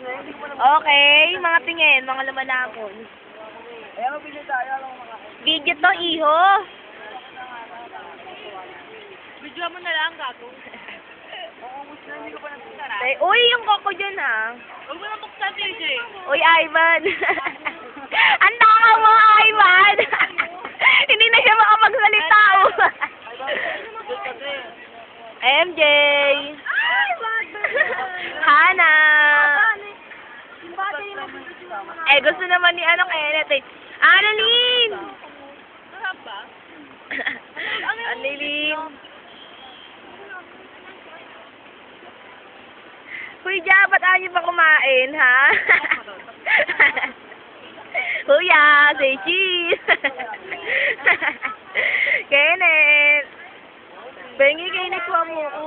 Okay, mga tingin, mga lamanakon. Ayan, mabili tayo. Video to, iho. Video mo na lang, gago. Hindi ko pa nagsasara. Uy, yung koko dyan, ha? Huwag mo na buksan, TJ. Uy, Ivan. Ang tanga mo, Ivan. Hindi na siya makapagsalita, oh. MJ. Hana. Eh, gusto naman ni Kenneth, eh. Annalyn! Sarap ba? Annalyn. Huy, Ja, ba't ayaw niyo pa kumain, ha? Huya, say cheese. Kenneth. Bengi, Kenneth, kuha mo ko.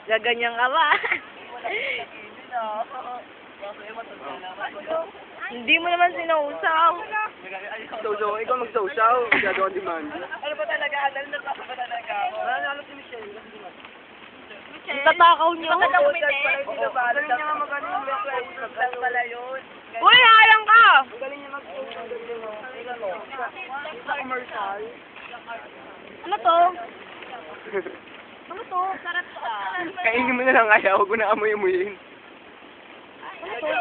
Gaganyan ka ba? Hindi mo naman sinausaw. Sausaw, ikaw magsausaw. Masyado ang demand. Ano ba talaga? Adal na ba talaga? Ano si Michelle? Ang tatakaw niyo. Magaling niya nga magaling yung website. Pala yun. Uy, hayang ka! Magaling niya mag-post. Sa commercial. Ano to? Ano to? Sarap to. Kainin mo na lang kaya, huwag mo na amoy-amoyin. Ano to?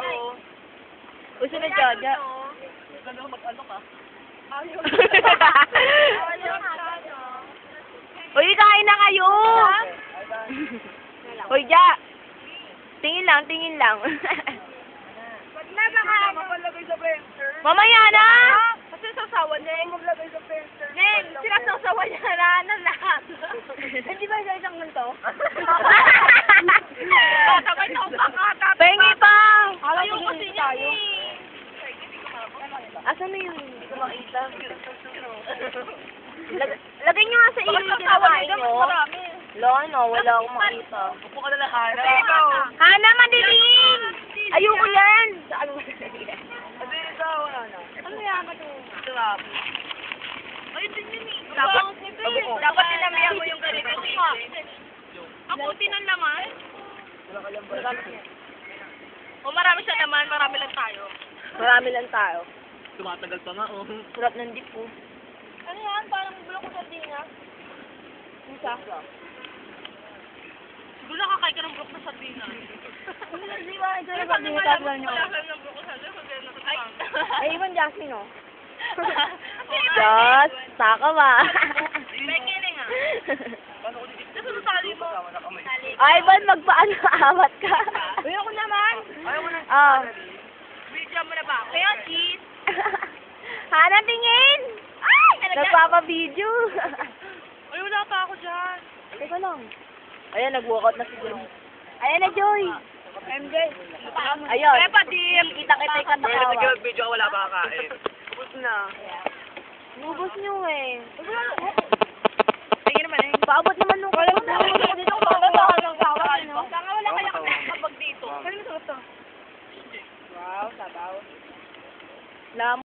Uy, sunod Jaja. Ano mag-ano ka? Uy, kain na kayo! Uy, Ja! Tingin lang, tingin lang. Pag nagkakain mo maglagay sa blender. Mamaya na! Kasi sasawan niya yung maglagay sa blender. Nen, sinasasawan niya na ng lahat. Hindi ba siya isang ganito? Sabay na upakata. Pengi pa! Ayaw kasi niya eh. Asan na yun? Hindi ko makita. Lagay niyo nga sa iyo yung kinakain niyo. Wala akong makita. Upo ka na lang, Hana. Hana, madilim! Ayoko yan! Kasi ikaw, Hana. Ano yan? Sarap. Ayun din yun eh. Dapat tinamihan mo yung ganito. Ang puti ng laman. O marami siya naman, marami lang tayo. Marami lang tayo. Tumatagal pa nga, oh. Sarap ng dip po. Ano yan? Parang bulok ko sa dina. Isa. Siguro nakakain ka ng bulok na sardina. Di ba? Ito Pero na pag pag nilalabas niyo. mo lang ng bulok sa sardina, ay! Ay, ibang Jasmine, oh. Diyos, saka ba? Beginning ah. Kasi natali mo. Ivan, magpaano-awat ka. Uy, ako naman. Ayaw mo na. Ah. Video mo na ba? Kaya cheese. Hana, tingin! Ay! Nagpapa-video. Ay, wala pa ako dyan. Teka lang. Ayan, nag-walkout na si Joy. Ayan na, Joy. MJ. Ayun. Kaya pa, Dim. Kita-kita yung katakawa. Video wala pa kakain. Tapos na. Nubos nyo eh. Sige naman eh. Paabot naman nung